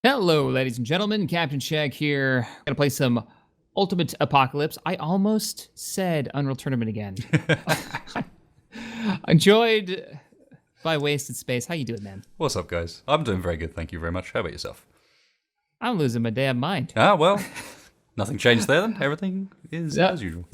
Hello, ladies and gentlemen. CaptainShack here. Gonna play some Ultimate Apocalypse. I almost said Unreal Tournament again. Enjoyed by Wasted Space. How you doing, man? What's up, guys? I'm doing very good, thank you very much. How about yourself? I'm losing my damn mind. Ah, well, nothing changed there then. Everything is as usual.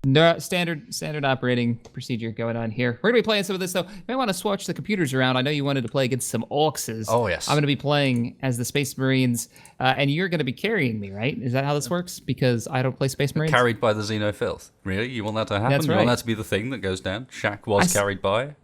No, standard operating procedure going on here. We're gonna be playing some of this though. You may want to switch the computers around. I know you wanted to play against some Orks. Oh yes. I'm gonna be playing as the Space Marines, and you're gonna be carrying me, right? Is that how this works? Because I don't play Space Marines. Carried by the Xeno filth. Really? You want that to happen? That's right. You want that to be the thing that goes down? Shack was carried by.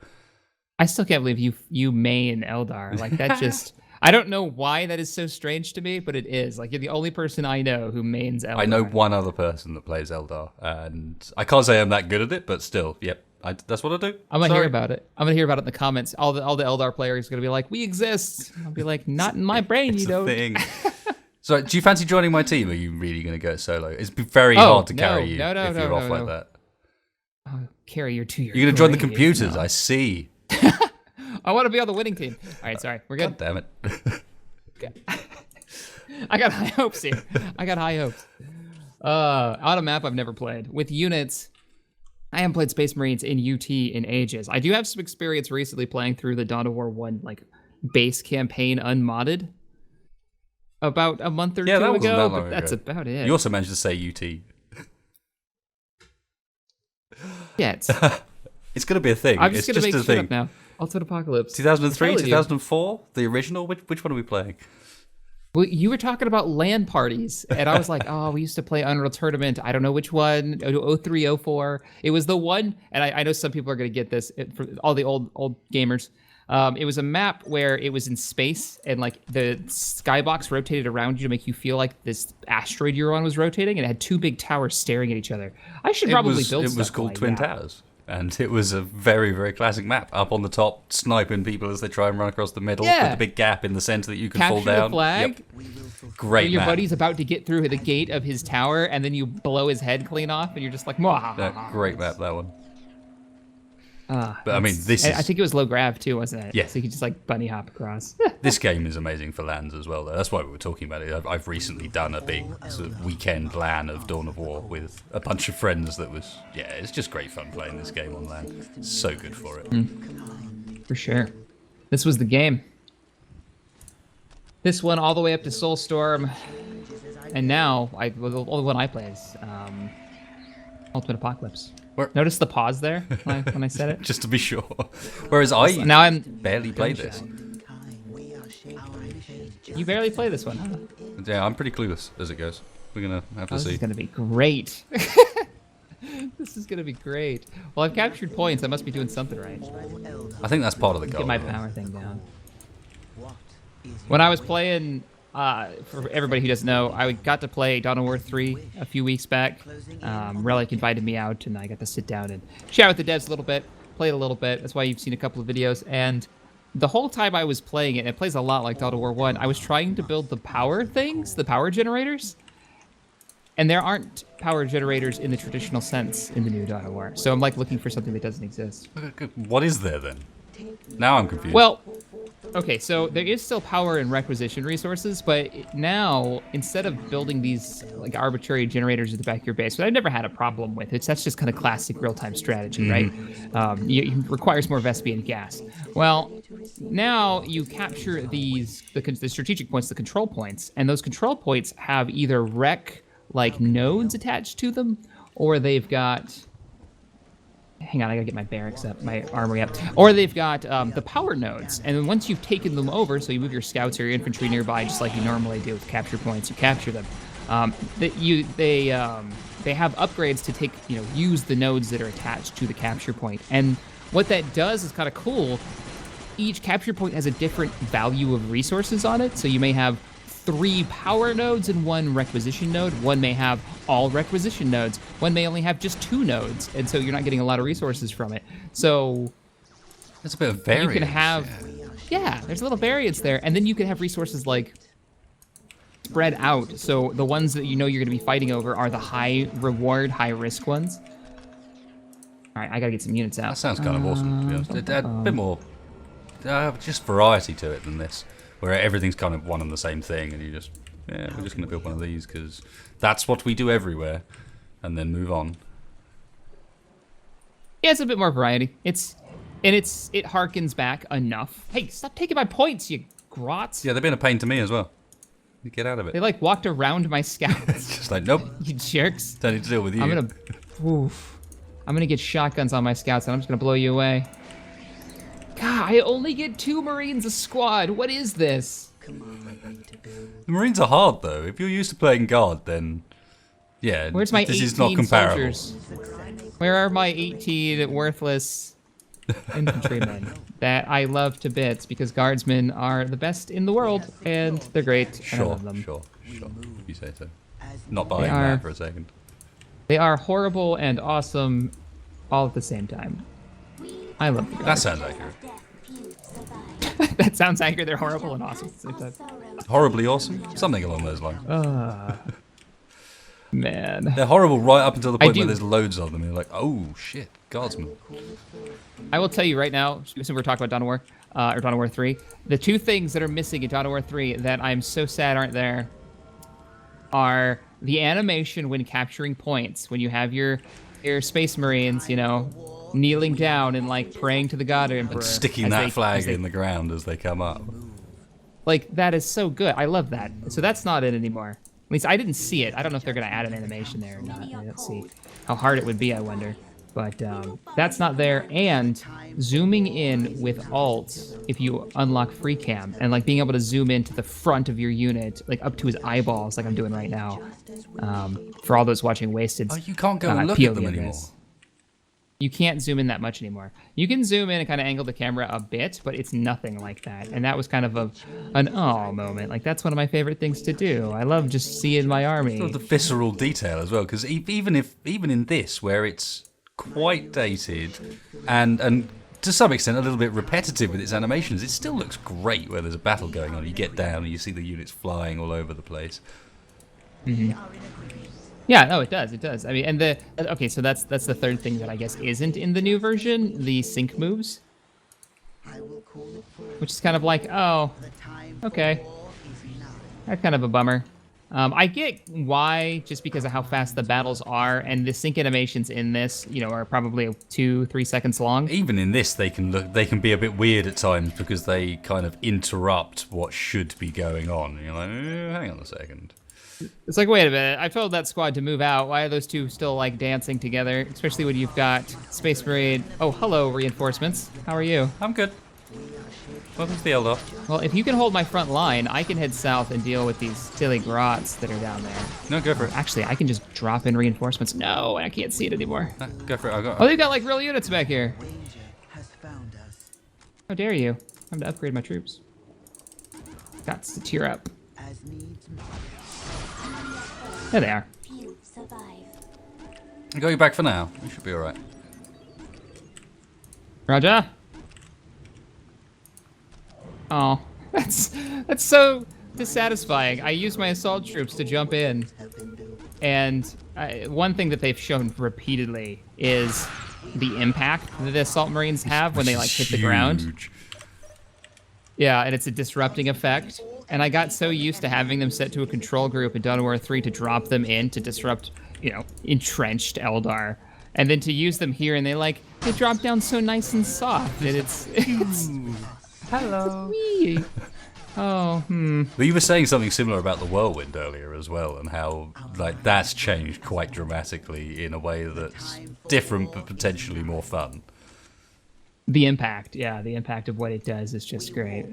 I still can't believe you main Eldar. Like that just. I don't know why that is so strange to me, but it is. Like, you're the only person I know who mains Eldar. I know one other person that plays Eldar, and I can't say I'm that good at it, but still, yep, that's what I do. I'm gonna hear about it. I'm gonna hear about it in the comments. All the Eldar players are gonna be like, "We exist." I'll be like, "Not in my brain, you don't." Thing. So, do you fancy joining my team? Or are you really gonna go solo? It's very hard to carry you if you're off like that. I'll carry you to your. You're gonna join the computers. No. I see. I want to be on the winning team. All right, sorry, we're good. God damn it. Okay. I got high hopes here. I got high hopes. On a map I've never played. With units, I haven't played Space Marines in UT in ages. I do have some experience recently playing through the Dawn of War 1 like base campaign unmodded about a month or two ago, but that's about it. You also managed to say UT. Yeah, it's going to be a thing. I'm just going to make a shit thing. up now. Ultimate Apocalypse. 2003, 2004, the original. Which one are we playing? Well, you were talking about LAN parties, and I was like, oh, we used to play Unreal Tournament. I don't know which one, 03, 04. It was the one, and I know some people are going to get this, for all the old gamers. It was a map where it was in space, and like the skybox rotated around you to make you feel like this asteroid you're on was rotating, and it had two big towers staring at each other. I should probably build stuff. It was called Twin Towers. And it was a very, very classic map. Up on the top, sniping people as they try and run across the middle, with a big gap in the center that you can fall down. Capture the flag. Yep. Great and your map. buddy's about to get through the gate of his tower, and then you blow his head clean off, and you're just like, "Mwah." Great map, that one. But I mean, I think it was low grav too, wasn't it? Yeah. So you could just like bunny hop across. This game is amazing for LANs as well, though. That's why we were talking about it. I've recently done a big sort of weekend LAN of Dawn of War with a bunch of friends that was, it's just great fun playing this game on LAN. So good for it. For sure. This was the game. This one all the way up to Soulstorm. And now, the only one I play is Ultimate Apocalypse. Notice the pause there when I said it? Just to be sure. Whereas I barely played this. You barely play this one, huh? Yeah, I'm pretty clueless as it goes. We're going to have to see. This is going to be great. This is going to be great. Well, I've captured points. I must be doing something right. I think that's part of the goal. Get my power thing down. When I was playing... for everybody who doesn't know, I got to play Dawn of War 3 a few weeks back. Relic invited me out, and I got to sit down and chat with the devs a little bit, played a little bit. That's why you've seen a couple of videos. And the whole time I was playing it, it plays a lot like Dawn of War 1, I was trying to build the power things, the power generators. And there aren't power generators in the traditional sense in the new Dawn of War. So I'm like looking for something that doesn't exist. What is there then? Now I'm confused. Well, okay, so there is still power and requisition resources, but now, instead of building these like arbitrary generators at the back of your base, which I never had a problem with, that's just kind of classic real-time strategy, right? It requires more Vespian gas. Well, now you capture the strategic points, the control points, and those control points have either like nodes attached to them, or they've got... Hang on, I gotta get my barracks up, my armory up. Or they've got the power nodes, and then once you've taken them over, so you move your scouts or your infantry nearby, just like you normally do with capture points, you capture them. They have upgrades to use the nodes that are attached to the capture point. And what that does is kind of cool. Each capture point has a different value of resources on it, so you may have 3 power nodes and 1 requisition node. One may have all requisition nodes. One may only have just 2 nodes, and so you're not getting a lot of resources from it. So there's a bit of variance. You can have, there's a little variance there, and then you can have resources like spread out. So the ones that you know you're going to be fighting over are the high reward, high risk ones. All right, I gotta get some units out. That sounds kind of awesome, to be honest. A bit more, just variety to it than this. where everything's kind of one and the same thing, and you just, yeah, we're just going to build one of these because that's what we do everywhere, and then move on. Yeah, it's a bit more variety. It harkens back enough. Hey, stop taking my points, you grots. Yeah, they've been a pain to me as well. You get out of it. They like walked around my scouts. It's just like, nope. You jerks. Don't need to deal with you. I'm gonna get shotguns on my scouts and I'm just gonna blow you away. God, I only get 2 Marines a squad. What is this? The Marines are hard though. If you're used to playing guard, then yeah, Where's my this 18 is not comparable. soldiers? Where are my 18 worthless infantrymen that I love to bits because guardsmen are the best in the world and they're great. And I love them. Sure. If you say so. Not buying that for a second. They are horrible and awesome all at the same time. I love the That guards. sounds accurate. That sounds accurate. They're horrible and awesome at the same time. Horribly awesome? Something along those lines. Man. They're horrible right up until the point where there's loads of them. You're like, oh shit, guardsmen. I will tell you right now, since we're talking about Dawn of War, or Dawn of War 3, the 2 things that are missing in Dawn of War 3 that I'm so sad aren't there are the animation when capturing points, when you have your Space Marines, you know, kneeling down and like praying to the God Emperor. And sticking that flag in the ground as they come up. Like, that is so good. I love that. So that's not it anymore. At least I didn't see it. I don't know if they're going to add an animation there or not. I don't see how hard it would be, I wonder. But that's not there. And zooming in with Alt, if you unlock free cam, and like being able to zoom into the front of your unit, like up to his eyeballs, like I'm doing right now. For all those watching Wasted. Oh, you can't go and look at them anymore. You can't zoom in that much anymore. You can zoom in and kind of angle the camera a bit, but it's nothing like that. And that was kind of an oh moment. Like, that's one of my favorite things to do. I love just seeing my army. Sort of the visceral detail as well, because even in this, where it's quite dated and to some extent a little bit repetitive with its animations, it still looks great where there's a battle going on. You get down and you see the units flying all over the place. Mm-hmm. Yeah, no, it does. It does. I mean, and okay, so that's the third thing that I guess isn't in the new version, the sync moves, which is kind of like, oh, okay, that's kind of a bummer. I get why, just because of how fast the battles are, and the sync animations in this, you know, are probably 2-3 seconds long. Even in this, they can be a bit weird at times because they kind of interrupt what should be going on. And you're like, hang on a second. It's like, wait a minute, I told that squad to move out. Why are those two still, like, dancing together? Especially when you've got Space Marine. Oh, hello, reinforcements. How are you? I'm good. Welcome to the Eldar. Well, if you can hold my front line, I can head south and deal with these silly grots that are down there. No, go for it. Actually, I can just drop in reinforcements. No, I can't see it anymore. Go for it. Oh, they've got, like, real units back here. How dare you? Time to upgrade my troops. Got to tear up. There they are. I'll go you back for now. We should be alright. Roger. Oh, that's so dissatisfying. I use my assault troops to jump in, and one thing that they've shown repeatedly is the impact that the assault marines have when they like hit the ground. Yeah, and it's a disrupting effect. And I got so used to having them set to a control group in Dawn of War 3 to drop them in to disrupt, you know, entrenched Eldar. And then to use them here, and they drop down so nice and soft. And it's hello. Me. Oh, But you were saying something similar about the Whirlwind earlier as well, and how like that's changed quite dramatically in a way that's different but potentially more fun. The impact, yeah, the impact of what it does is just great.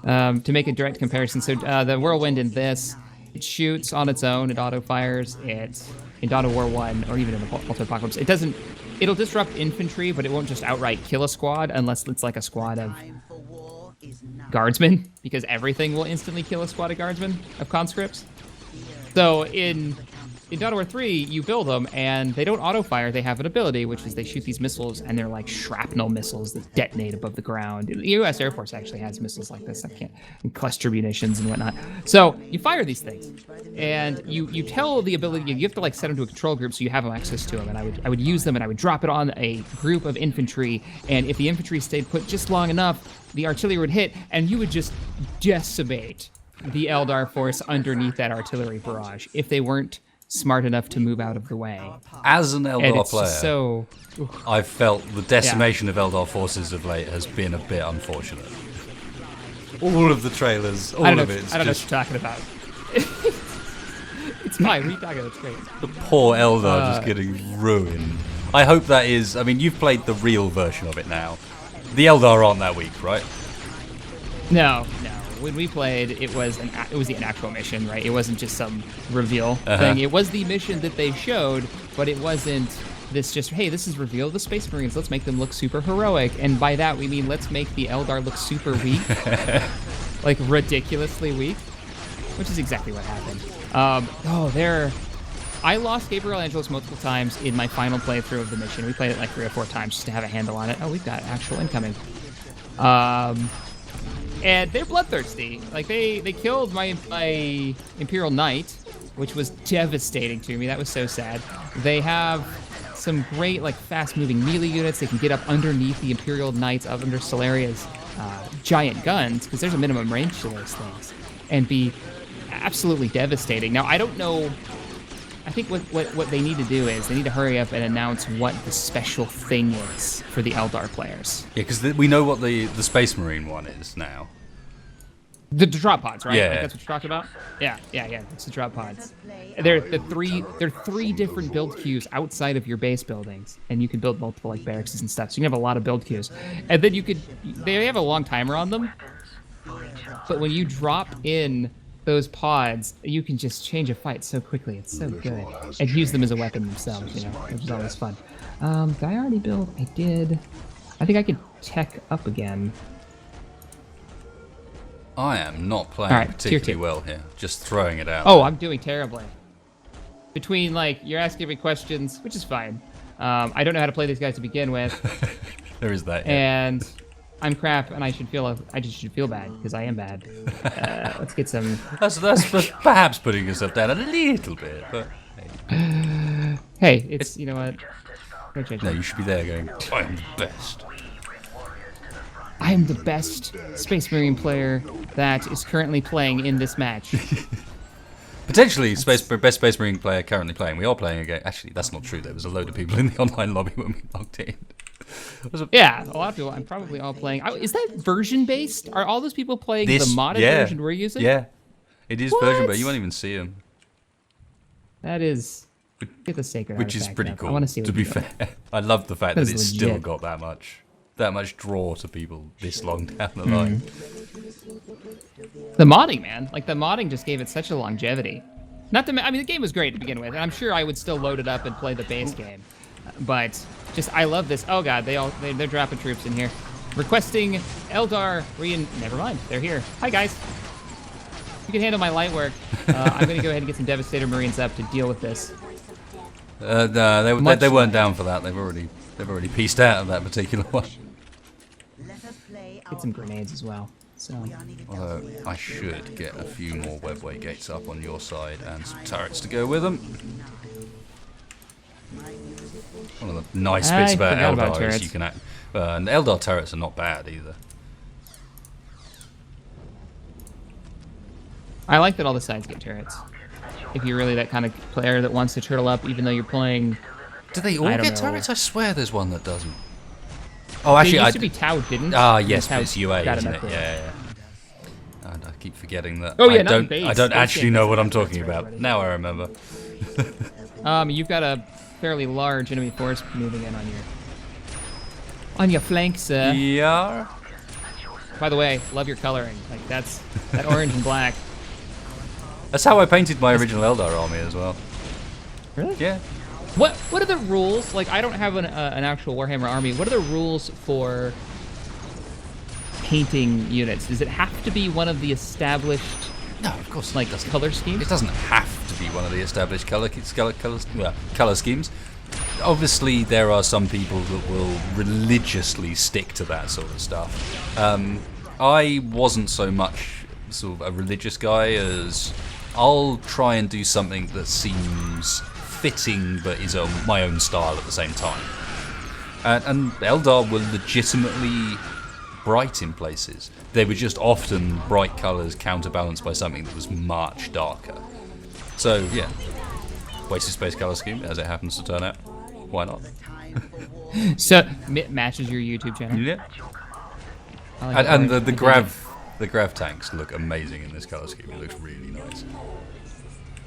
To make a direct comparison, so the Whirlwind in this, it shoots on its own, it auto-fires, it, in Dawn of War 1, or even in the Ultimate Apocalypse, it'll disrupt infantry, but it won't just outright kill a squad unless it's like a squad of guardsmen, because everything will instantly kill a squad of guardsmen, of conscripts. So in Dawn of War 3, you build them, and they don't auto-fire. They have an ability, which is they shoot these missiles, and they're like shrapnel missiles that detonate above the ground. The U.S. Air Force actually has missiles like this. And cluster munitions and whatnot. So you fire these things, and you tell the ability. You have to like set them to a control group so you have access to them. And I would use them, and I would drop it on a group of infantry. And if the infantry stayed put just long enough, the artillery would hit, and you would just decimate the Eldar force underneath that artillery barrage if they weren't smart enough to move out of the way. As an And Eldar it's player, just so... I've felt the decimation of Eldar forces of late has been a bit unfortunate. All of the trailers, all of it. I don't know what you're talking about. It's fine. What are you talking about? It's great. The poor Eldar just getting ruined. I hope that is... I mean, you've played the real version of it now. The Eldar aren't that weak, right? No. When we played, it was an actual mission, right? It wasn't just some reveal thing. It was the mission that they showed, but it wasn't this just, hey, this is reveal the Space Marines. Let's make them look super heroic. And by that, we mean let's make the Eldar look super weak. Like, ridiculously weak. Which is exactly what happened. I lost Gabriel Angelos multiple times in my final playthrough of the mission. We played it like 3 or 4 times just to have a handle on it. Oh, we've got actual incoming. And they're bloodthirsty. Like, they killed my Imperial Knight, which was devastating to me. That was so sad. They have some great, like, fast-moving melee units. They can get up underneath the Imperial Knights up under Solaria's giant guns, because there's a minimum range to those things, and be absolutely devastating. Now, I don't know... I think what they need to do is they need to hurry up and announce what the special thing is for the Eldar players. Yeah, because we know what the Space Marine one is now. The drop pods, right? Yeah. Like that's what you talked about? Yeah. It's the drop pods. They're three different build queues outside of your base buildings, and you can build multiple like barracks and stuff. So you can have a lot of build queues, and then they have a long timer on them. But when you drop in those pods, you can just change a fight so quickly. It's so good. And use them as a weapon themselves, which is always fun. Did I already build? I did. I think I could tech up again. I am not playing particularly well here. Just throwing it out. Oh, I'm doing terribly. Between, like, you're asking me questions, which is fine. I don't know how to play these guys to begin with. There is that, yeah. And I'm crap, and I just should feel bad, because I am bad. Let's get some... That's perhaps putting yourself down a little bit, but... Hey, it's you know what? No, you should be there going, I'm the best. I am the best Space Marine player that is currently playing in this match. Potentially, best Space Marine player currently playing. We are playing a game. Actually, that's not true. There was a load of people in the online lobby when we logged in. Yeah, a lot of people. I'm probably all playing. Is that version based? Are all those people playing the modded version we're using? Yeah, it is version, but you won't even see them. That is. Get the sacred. Which is pretty cool. I want to see. To be fair, I love the fact that it's legit. still got that much draw to people this long down the line. The modding, man. Like, the modding just gave it such a longevity. I mean, the game was great to begin with, and I'm sure I would still load it up and play the base game. But just, I love this. Oh god, they're dropping troops in here. Requesting Eldar never mind, they're here. Hi guys. You can handle my light work. I'm gonna go ahead and get some Devastator Marines up to deal with this. No, they weren't down for that. They've already pieced out of that particular one. Get some grenades as well. So. Although I should get a few more webway gates up on your side and some turrets to go with them. One of the nice bits about Eldar is you can act. And Eldar turrets are not bad either. I like that all the sides get turrets. If you're really that kind of player that wants to turtle up, even though you're playing. Do they all get turrets? I swear there's one that doesn't. Oh, actually, it used to be Tau, didn't? Yes, but it's UA, isn't it? Yeah. I keep forgetting that. Oh yeah, I don't actually know what I'm talking about. Now I remember. You've got a fairly large enemy force moving in on your flanks, sir. Yeah. By the way, love your coloring. Like that orange and black. That's how I painted my original Eldar army as well. Really? Yeah. What are the rules? Like, I don't have an actual Warhammer army. What are the rules for painting units? Does it have to be one of the established? No, of course. Like color schemes. It doesn't have to be one of the established color schemes. Obviously, there are some people that will religiously stick to that sort of stuff. I wasn't so much sort of a religious guy as I'll try and do something that seems fitting but is my own style at the same time. And Eldar were legitimately bright in places. They were just often bright colours counterbalanced by something that was much darker. So yeah, wasted space colour scheme as it happens to turn out. Why not? So matches your YouTube channel. Yeah. I like And orange. the I dig grav tanks look amazing in this colour scheme. It looks really nice. it.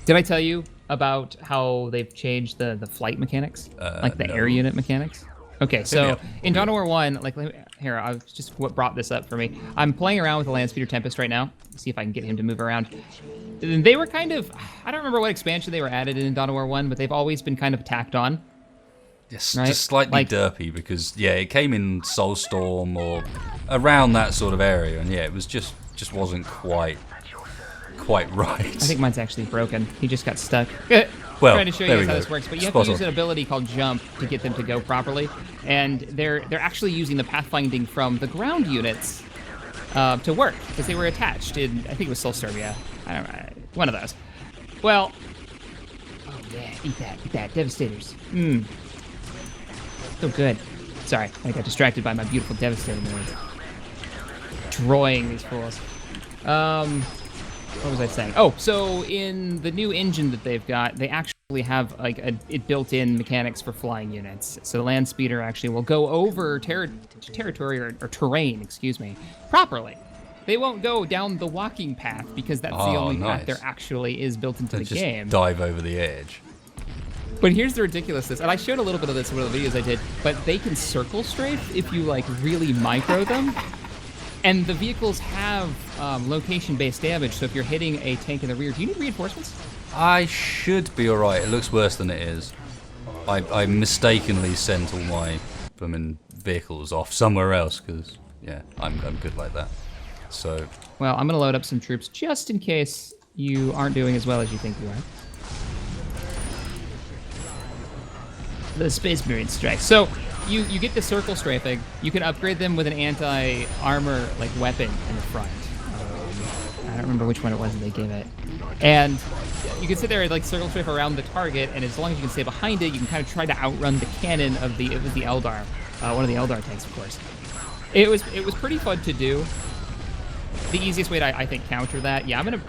Did I tell you about how they've changed the flight mechanics, like the No. air unit mechanics? Okay, so up. in Dawn of War 1, like here, I was just what brought this up for me. I'm playing around with the Landspeeder Tempest right now. See if I can get him to move around. They were kind of, I don't remember what expansion they were added in Dawn of War 1, but they've always been kind of tacked on. Yes, Right? just slightly Like- derpy because yeah, it came in Soulstorm or around that sort of area, and yeah, it was just wasn't quite right. I think mine's actually broken. He just got stuck. Well, trying to show you there guys we how go. this works, but you have Spot to use on. an ability called Jump to get them to go properly, and they're actually using the pathfinding from the ground units to work because they were attached in, I think it was Soulstorm, yeah. I don't know, one of those. Well, oh yeah, eat that, Devastators. Mmm, so good. Sorry, I got distracted by my beautiful Devastator moves. Destroying these fools. What was I saying? Oh, so in the new engine that they've got, they actually have like it built-in mechanics for flying units. So the land speeder actually will go over territory or terrain, excuse me, properly. They won't go down the walking path because that's the Oh, only path nice. there actually is built into They the just game. dive over the edge. But here's the ridiculousness, and I showed a little bit of this in one of the videos I did, but they can circle strafe if you like really micro them. And the vehicles have location-based damage, so if you're hitting a tank in the rear, do you need reinforcements? I should be alright. It looks worse than it is. I mistakenly sent all my blooming vehicles off somewhere else because yeah, I'm good like that. So Well, I'm going to load up some troops just in case you aren't doing as well as you think you are. The Space Marine strike. So you get the circle strafing. You can upgrade them with an anti-armor like weapon in the front. I don't remember which one it was that they gave it. And you can sit there and like circle strafe around the target, and as long as you can stay behind it, you can kind of try to outrun the cannon of the Eldar, one of the Eldar tanks, of course. It was pretty fun to do. The easiest way to, I think, counter that, yeah, I'm gonna.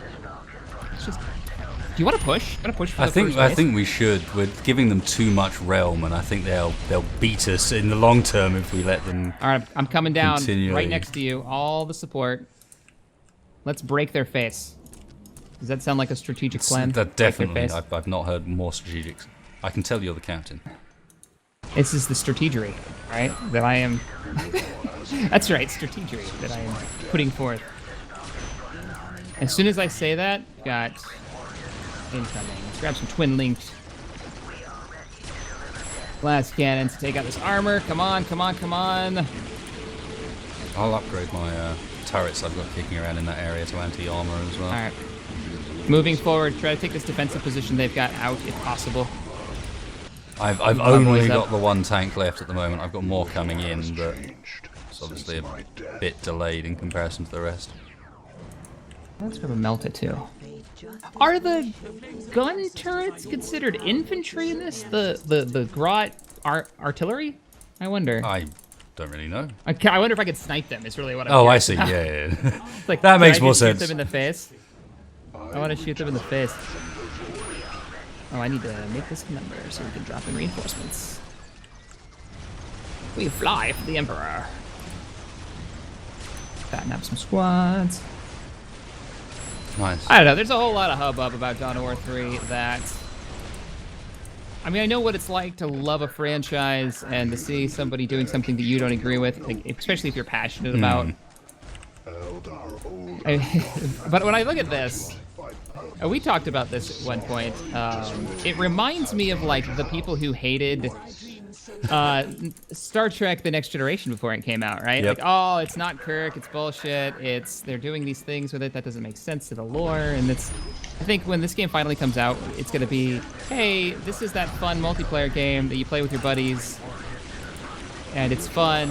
Let's just. Do you want to push? I'm gonna push for I the first think base. we should. We're giving them too much realm, and I think they'll beat us in the long term if we let them. All right, I'm coming down Continually. right next to you. All the support. Let's break their face. Does that sound like a strategic plan? That Break their definitely. face? I've not heard more strategics. I can tell you're the captain. This is the strategery, right? That I am. That's right, strategery that I am putting forth. As soon as I say that, got incoming. Let's grab some twin linked blast cannons to take out this armor. Come on, come on, come on. I'll upgrade my turrets I've got kicking around in that area to anti-armor as well. All right. Moving forward, try to take this defensive position they've got out if possible. I've Keep my only boys up. got the one tank left at the moment. I've got more coming in, but it's obviously a bit delayed in comparison to the rest. Let's grab a melta too. Are the gun turrets considered infantry in this? The Grot artillery? I wonder. I don't really know. I wonder if I could snipe them. Is really what I'm. Oh, I curious see. about. Yeah. It's like, That can makes I more just shoot sense. them in the face. I want to shoot them in the face. Oh, I need to make this a number so we can drop in reinforcements. We fly for the Emperor. Fatten up some squads. Nice. I don't know. There's a whole lot of hubbub about Dawn of War 3 that. I mean, I know what it's like to love a franchise and to see somebody doing something that you don't agree with, like, especially if you're passionate about. But when I look at this, we talked about this at one point. It reminds me of like the people who hated Star Trek: The Next Generation before it came out, right? Yep. Like, oh, it's not Kirk, it's bullshit. They're doing these things with it that doesn't make sense to the lore, and it's. I think when this game finally comes out, it's gonna be, hey, this is that fun multiplayer game that you play with your buddies, and it's fun.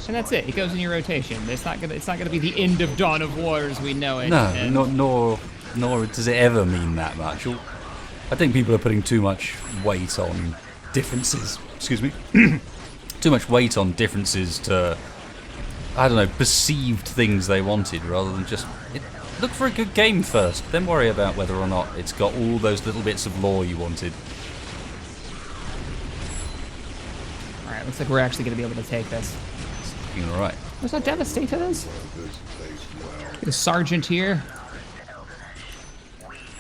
And that's it. It goes in your rotation. It's not gonna be the end of Dawn of War as we know it. No, and nor does it ever mean that much. I think people are putting too much weight on differences. Excuse me. Too much weight on differences to I don't know, perceived things they wanted rather than just look for a good game first, then worry about whether or not it's got all those little bits of lore you wanted. All right, looks like we're actually going to be able to take this. It's looking all right. There's no devastators. Get a sergeant here.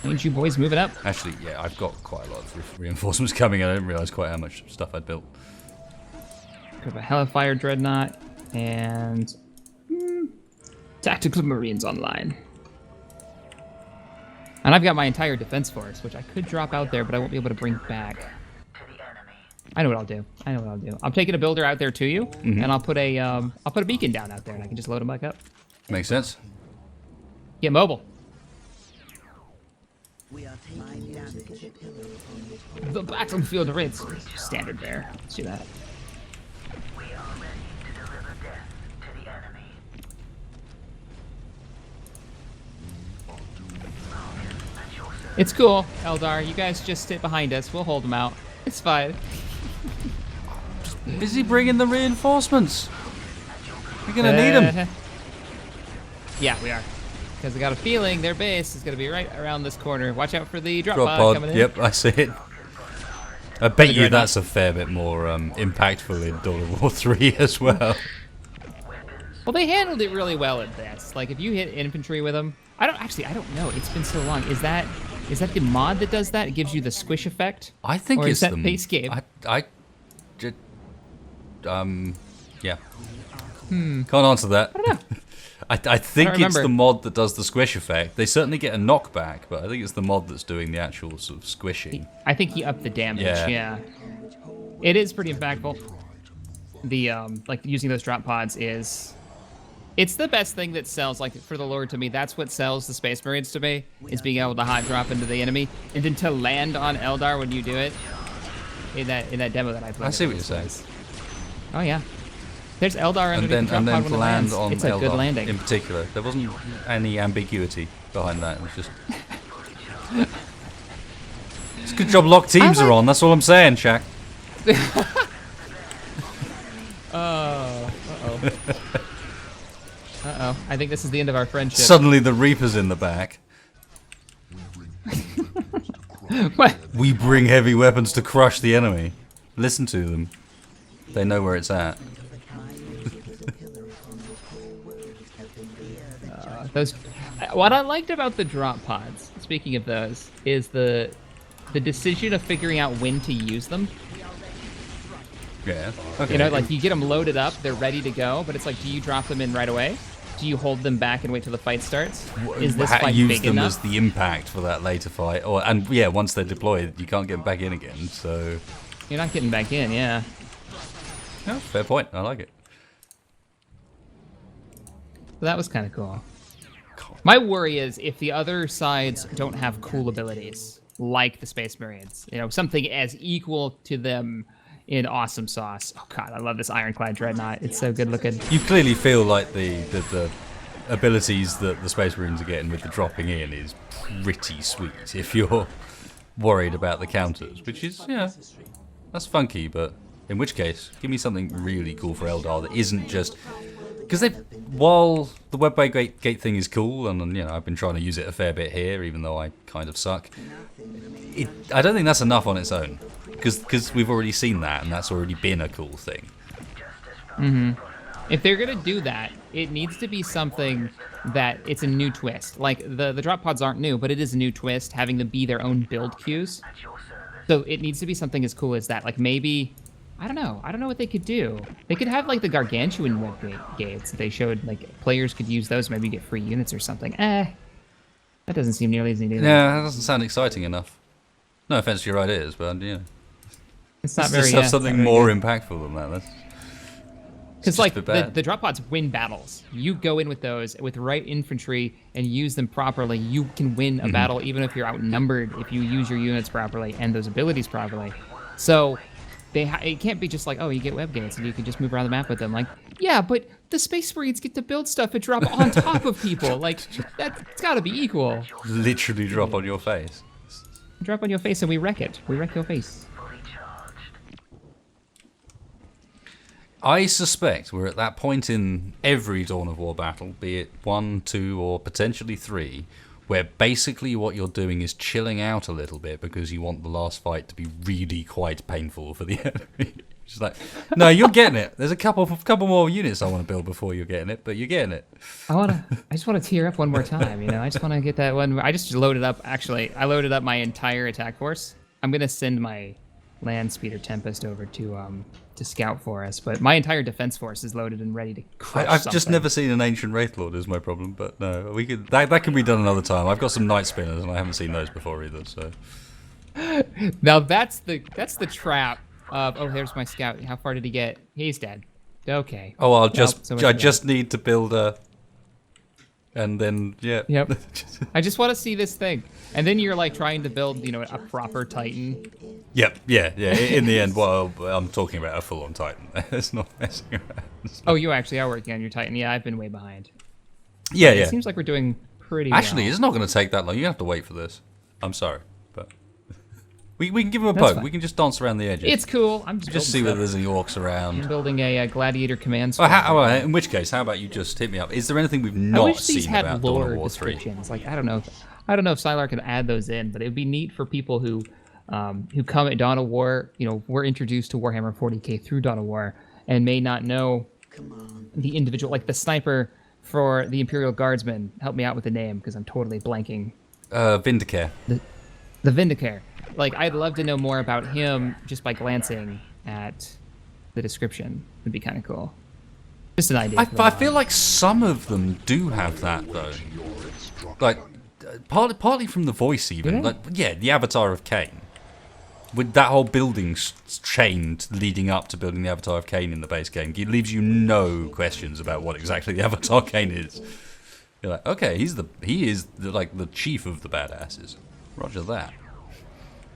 Ain't you boys moving up? Actually, yeah, I've got quite a lot of reinforcements coming. I didn't realise quite how much stuff I'd built. Got a Hellfire Dreadnought and Tactical Marines online. And I've got my entire defense force, which I could drop out there, but I won't be able to bring back. I know what I'll do. I'm taking a builder out there to you, and I'll put a beacon down out there, and I can just load them back up. Makes sense. Get mobile. The battlefield rates. Standard bear. Let's do that. It's cool, Eldar. You guys just sit behind us. We'll hold them out. It's fine. Busy bringing the reinforcements. We're gonna need them. Yeah, we are. Because I got a feeling their base is gonna be right around this corner. Watch out for the drop pod coming in. Yep, I see it. I bet you that's a fair bit more impactful in Dawn of War 3 as well. Well, they handled it really well at this. Like, if you hit infantry with them, I don't know. It's been so long. Is that the mod that does that? It gives you the squish effect? I think or it's is that the base game? Yeah. Can't answer that. I don't know. I think it's the mod that does the squish effect. They certainly get a knockback, but I think it's the mod that's doing the actual sort of squishing. I think he upped the damage. Yeah. It is pretty impactful. The like using those drop pods it's the best thing that sells, like, for the lore to me. That's what sells the Space Marines to me, is being able to hot drop into the enemy, and then to land on Eldar when you do it. In that demo that I played. I see what you're saying. Oh yeah. There's Eldar underneath the drop pod when it lands. On it's a Eldar good landing. in particular. There wasn't any ambiguity behind that. It was just... It's a good job locked teams are on, that's all I'm saying, Shack. Uh-oh. Uh-oh. I think this is the end of our friendship. Suddenly the Reaper's in the back. What? We bring heavy weapons to crush the enemy. Listen to them. They know where it's at. What I liked about the drop pods, speaking of those, is the decision of figuring out when to use them. Yeah. Okay. You know, like you get them loaded up, they're ready to go, but it's like, do you drop them in right away? Do you hold them back and wait till the fight starts? Is this fight use big them enough? as the impact for that later fight, and yeah, once they're deployed, you can't get them back in again. So you're not getting back in, yeah. Yeah, fair point. I like it. So that was kind of cool. My worry is if the other sides don't have cool abilities, like the Space Marines, you know, something as equal to them in awesome sauce. Oh god, I love this Ironclad Dreadnought. It's so good looking. You clearly feel like the abilities that the Space Marines are getting with the dropping in is pretty sweet if you're worried about the counters, which is, yeah, that's funky, but in which case, give me something really cool for Eldar that isn't just... Because while the web gate thing is cool, and you know I've been trying to use it a fair bit here, even though I kind of suck, I don't think that's enough on its own. Because we've already seen that, and that's already been a cool thing. Mm-hmm. If they're gonna do that, it needs to be something that it's a new twist. Like the drop pods aren't new, but it is a new twist, having them be their own build queues. So it needs to be something as cool as that. Like maybe, I don't know what they could do. They could have like the gargantuan web gates. They showed like players could use those, maybe get free units or something. That doesn't seem nearly as neat either. Yeah, that doesn't sound exciting enough. No offense to your ideas, but yeah. It's not Let's very. just have something more impactful than that. Because like the drop pods win battles. You go in with those with right infantry and use them properly, you can win a battle even if you're outnumbered if you use your units properly and those abilities properly. So it can't be just like, oh, you get web gates and you can just move around the map with them. Like, yeah, but the Space Marines get to build stuff and drop on top of people. Like, that's got to be equal. Literally drop on your face. Drop on your face and we wreck it. We wreck your face. I suspect we're at that point in every Dawn of War battle, be it 1, 2, or potentially 3, where basically what you're doing is chilling out a little bit because you want the last fight to be really quite painful for the enemy. Just like, no, you're getting it. There's a couple more units I want to build before you're getting it, but you're getting it. I just want to tear up one more time. You know, I just want to get that one. I just loaded up. Actually, I loaded up my entire attack force. I'm gonna send my land speeder Tempest over to scout for us, but my entire defense force is loaded and ready to crush I've something. just never seen an ancient Wraith Lord is my problem, but no, we could that can be done another time. I've got some Night Spinners and I haven't seen those before either. So Now that's the trap. Oh, there's my scout. How far did he get? He's dead. Okay. oh, I just need to build a, and then yeah. Yep. I just want to see this thing, and then you're like trying to build, you know, a proper Titan. Yep. Yeah. In the end, well, I'm talking about a full-on Titan. It's not messing around. Oh, you actually are working on your Titan. Yeah, I've been way behind. Yeah. It seems like we're doing pretty Actually, well. it's not going to take that long. You have to wait for this. I'm sorry, but we can give him a That's poke. fine. We can just dance around the edges. It's cool. I'm just see whether there's any orcs around. I'm building a gladiator command Oh, squad. in which case, how about you just hit me up? Is there anything we've I not wish these seen had about Dawn lore of War 3? descriptions. Like I don't know if Sylar can add those in, but it would be neat for people who come at Dawn of War. You know, were introduced to Warhammer 40k through Dawn of War and may not know the individual, like the sniper for the Imperial Guardsman. Help me out with the name because I'm totally blanking. Vindicare. The Vindicare. Like, I'd love to know more about him just by glancing at the description. Would be kind of cool. Just an idea. I feel like some of them do have that though. Like, partly from the voice even. Do they? Like, yeah, the Avatar of Cain. With that whole building chain leading up to building the Avatar of Cain in the base game, it leaves you no questions about what exactly the Avatar Cain is. You're like, okay, he is the chief of the badasses. Roger that.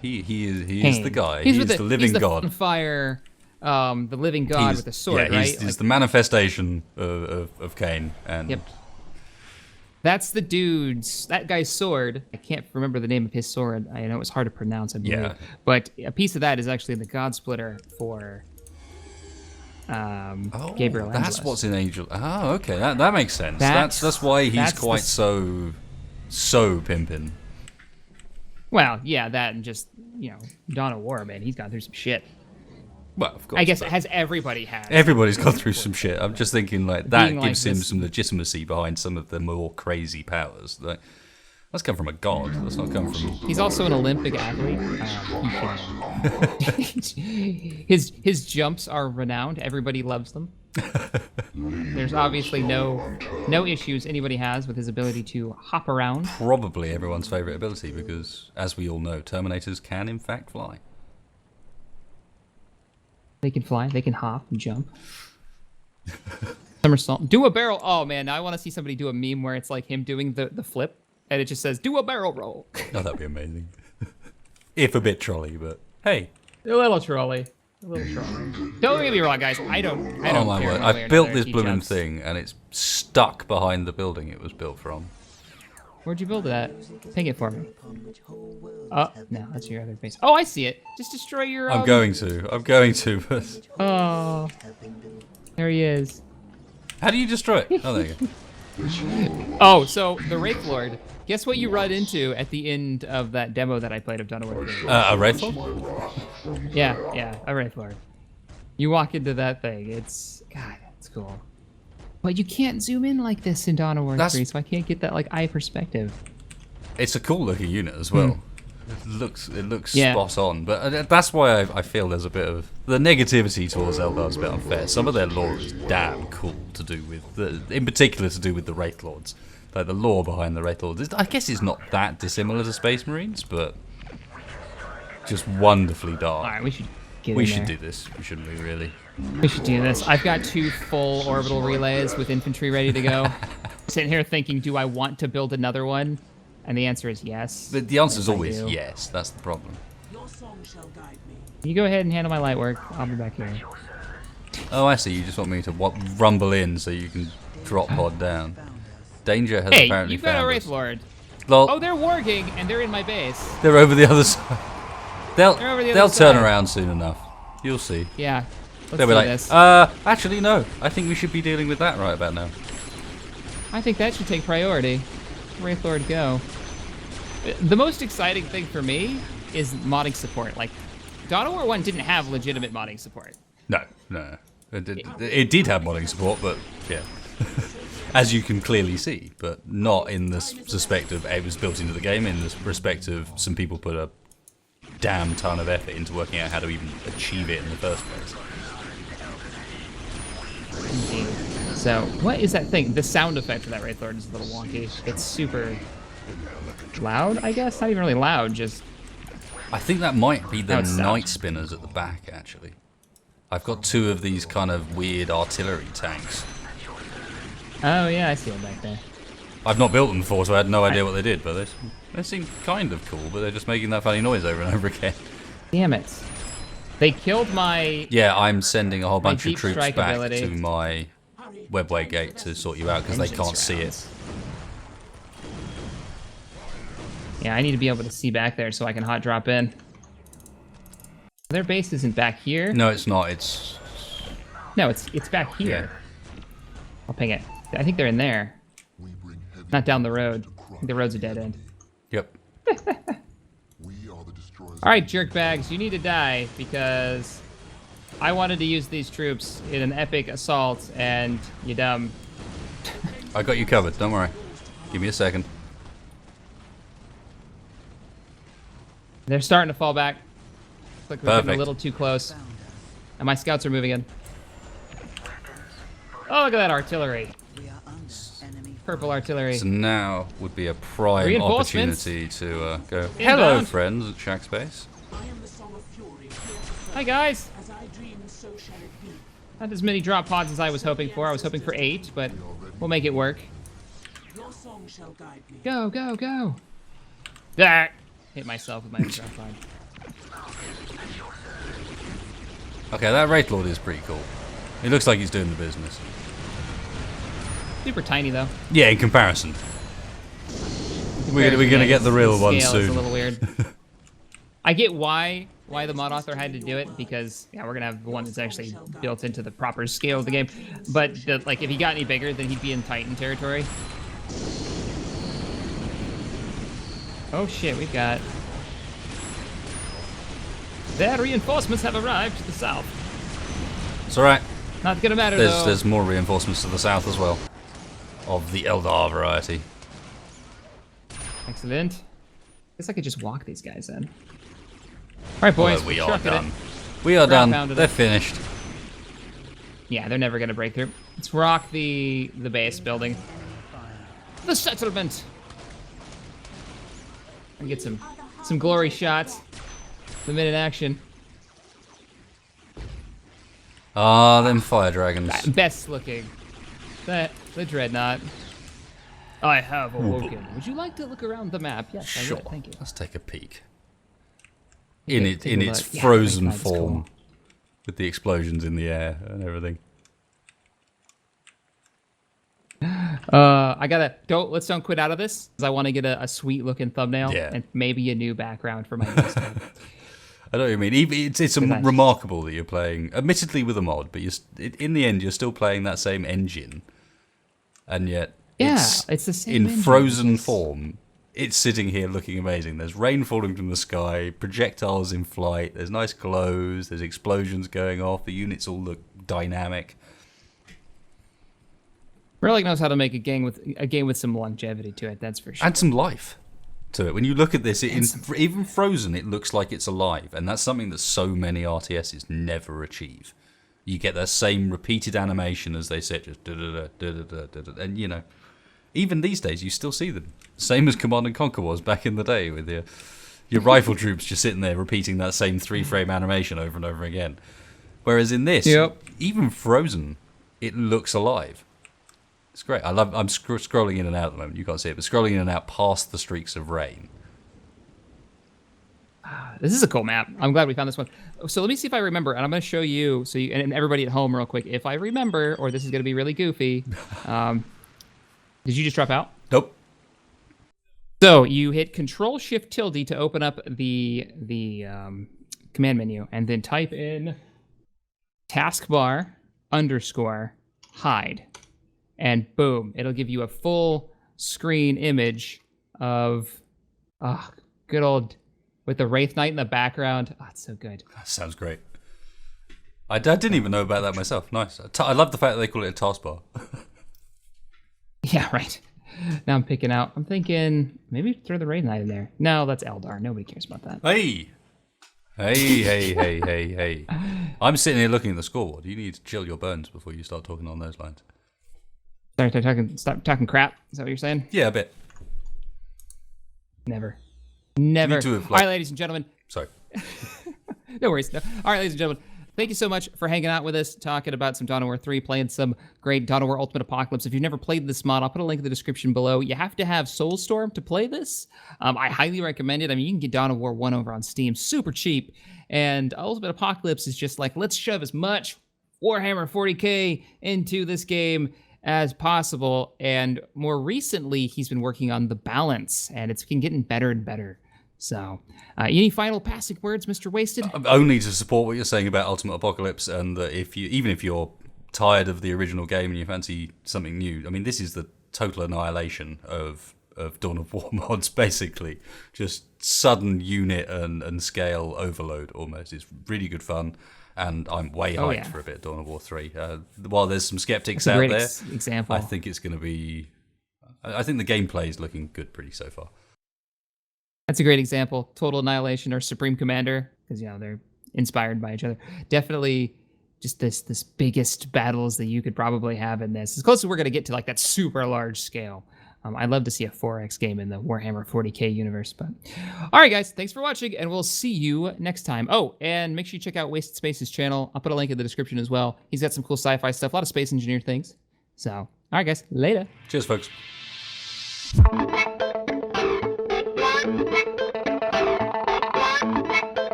He is the guy. He is the living god. He's the fire, the living god with the sword, right? He's the manifestation of Cain. And Yep. That's the dude's, that guy's sword. I can't remember the name of his sword. I know it's hard to pronounce, I believe. Yeah. But a piece of that is actually the God Splitter for Gabriel Angelus. That's what's in Angel. Oh, okay, that makes sense. That's why he's quite so pimpin'. Well, yeah, that and just, you know, Dawn of War, man. He's gone through some shit. Well, of course. I guess everybody has. Everybody's gone through some shit. I'm just thinking like that Being like gives him this- some legitimacy behind some of the more crazy powers. Like, that's come from a god. That's not come from. He's also an Olympic athlete. His jumps are renowned. Everybody loves them. There's obviously no issues anybody has with his ability to hop around. Probably everyone's favorite ability because, as we all know, Terminators can in fact fly. They can fly. They can hop and jump. Somersault. Do a barrel. Oh man, now I want to see somebody do a meme where it's like him doing the flip, and it just says "do a barrel roll." Oh, that'd be amazing. If a bit trolley, but hey. A little trolley. A little trolley. Don't get me wrong, guys. I don't Oh my care word! one way or I've built another this if he blooming jumps. thing, and it's stuck behind the building it was built from. Where'd you build it at? Ping it for me. Oh, no, that's your other base. Oh, I see it. Just destroy your. I'm going to, but Oh, there he is. how do you destroy it? Oh, there you go. Oh, so the Wraith Lord. Guess what you run into at the end of that demo that I played of Dawn of War 3? A rifle? Yeah, a Wraith Lord. You walk into that thing. It's cool. But you can't zoom in like this in Dawn of War 3, so I can't get that like eye perspective. It's a cool looking unit as well. It looks Yeah. spot on, but that's why I feel there's a bit of the negativity towards Eldar is a bit unfair. Some of their lore is damn cool to do with, in particular to do with the Wraith Lords. Like the lore behind the Wraith Lords, I guess it's not that dissimilar to Space Marines, but just wonderfully dark. All right, we should get We in should there. do this, shouldn't we? Really? We should do this. I've got 2 full orbital relays with infantry ready to go. Sitting here thinking, do I want to build another one? And the answer is yes. The answer is Yes, I always do. yes. That's the problem. You go ahead and handle my light work. I'll be back here. Oh, I see. You just want me to rumble in so you can drop pod down. Danger has Hey, apparently you've got a found Wraith us. Lord. Lol, Oh, they're warging, and they're in my base. they're over the other side. They'll They're over the they'll other turn side. around soon enough. You'll see. Yeah. They'll be do like, this. actually, no. I think we should be dealing with that right about now. I think that should take priority. Wraith Lord, go. The most exciting thing for me is modding support. Like, Dawn of War 1 didn't have legitimate modding support. No. It did have modding support, but yeah. As you can clearly see, but not in the respect of it was built into the game, in the respect of some people put a damn ton of effort into working out how to even achieve it in the first place. Indeed. So, what is that thing? The sound effect for that Wraith Lord is a little wonky. It's super loud, I guess? Not even really loud, just... I think that might be the sound. night spinners at the back, actually. I've got 2 of these kind of weird artillery tanks. Oh, yeah, I see them back there. I've not built them before, so I had no idea what they did, but they seem kind of cool, but they're just making that funny noise over and over again. Damn it. They killed my... Yeah, I'm sending a whole bunch of deep troops strike back ability. to my webway gate to sort you out, because they Vengeance can't see it. rounds. Yeah, I need to be able to see back there so I can hot drop in. Their base isn't back here. No, it's not. It's... No, it's back here. I'll ping it. I think they're in there. Not down the road. I think the road's a dead end. Yep. All right, jerkbags, you need to die because I wanted to use these troops in an epic assault, and you dumb. I got you covered. Don't worry. Give me a second. They're starting to fall back. Looks like we're getting a Perfect. little too close. And my scouts are moving in. Oh, look at that artillery. Purple artillery. So now would be a prime Reinforcements. opportunity to go. Inbound. Hello, friends at Shack Space. Hi, guys. Not as many drop pods as I was hoping for. I was hoping for 8, but we'll make it work. Go, go, go. Ah! Hit myself with my drop pod. Okay, that Wraith Lord is pretty cool. He looks like he's doing the business. Super tiny, though. Yeah, in comparison. We're gonna get the real one scale is a soon. little weird. I get why the mod author had to do it, because yeah, we're gonna have one that's actually built into the proper scale of the game. But like, if he got any bigger, then he'd be in Titan territory. Oh shit, we've got... Their reinforcements have arrived to the south. It's alright. Not gonna matter though. There's more reinforcements to the south as well. Of the Eldar variety. Excellent. Guess I could just walk these guys in. Alright, boys, Although we we're are trucking done. it. We are done. Ground-pounded They're it. finished. Yeah, they're never gonna break through. Let's rock the base building. The settlement. And get some glory shots. The minute action. Ah, them fire dragons. Best looking. The dreadnought. I have awoken. Would you like to look around the map? Yes, Sure. I would. Thank you. Let's take a peek. Take In a its look. Yeah, frozen that's cool. form, with the explosions in the air and everything. I gotta go. Don't quit out of this, because I want to get a sweet looking thumbnail Yeah. and maybe a new background for my next one. I know what you mean. It's Nice. remarkable that you're playing, admittedly with a mod, but in the end you're still playing that same engine, and yet Yeah, it's the same in engine. frozen form. It's sitting here looking amazing. There's rain falling from the sky, projectiles in flight. There's nice glows. There's explosions going off. The units all look dynamic. Relic knows how to make a game with some longevity to it. That's for sure. Add some life to it. When you look at this, even frozen, it looks like it's alive, and that's something that so many RTSs never achieve. You get that same repeated animation as they said, just da-da-da, and you know, even these days you still see them. Same as Command and Conquer was back in the day, with your rifle troops just sitting there repeating that same 3-frame animation over and over again. Whereas in this, even frozen, it looks alive. It's great. I'm scrolling in and out at the moment. You can't see it, but scrolling in and out past the streaks of rain. This is a cool map. I'm glad we found this one. So let me see if I remember, and I'm going to show you, and everybody at home real quick, if I remember, or this is going to be really goofy. Did you just drop out? Nope. So you hit Control-Shift-Tilde to open up the command menu, and then type in taskbar _ hide. And boom, it'll give you a full screen image of good old with the Wraith Knight in the background. Oh, it's so good. That sounds great. I didn't even know about that myself. Nice. I love the fact that they call it a taskbar. Yeah, right. Now I'm picking out. I'm thinking maybe throw the Wraith Knight in there. No, that's Eldar. Nobody cares about that. Hey. I'm sitting here looking at the scoreboard. You need to chill your bones before you start talking on those lines. Stop talking crap. Is that what you're saying? Yeah, a bit. Never. All right, ladies and gentlemen. Sorry. No worries. No. All right, ladies and gentlemen. Thank you so much for hanging out with us, talking about some Dawn of War 3, playing some great Dawn of War Ultimate Apocalypse. If you've never played this mod, I'll put a link in the description below. You have to have Soulstorm to play this. I highly recommend it. I mean, you can get Dawn of War 1 over on Steam, super cheap. And Ultimate Apocalypse is just like, let's shove as much Warhammer 40k into this game as possible. And more recently, he's been working on the balance, and it's been getting better and better. So, any final passing words, Mr. Wasted? Only to support what you're saying about Ultimate Apocalypse, and that even if you're tired of the original game and you fancy something new, I mean, this is the total annihilation of Dawn of War mods, basically. Just sudden unit and scale overload almost. It's really good fun, and I'm way hyped for a bit of Dawn of War 3. While there's some skeptics out there, example. I think it's going to be... I think the gameplay is looking good pretty so far. That's a great example. Total Annihilation or Supreme Commander, because they're inspired by each other. Definitely just this biggest battles that you could probably have in this. As close as we're going to get to like that super large scale. I'd love to see a 4X game in the Warhammer 40k universe. But all right, guys, thanks for watching, and we'll see you next time. Oh, and make sure you check out Wasted Space's channel. I'll put a link in the description as well. He's got some cool sci-fi stuff, a lot of space engineer things. So, all right, guys, later. Cheers, folks. One.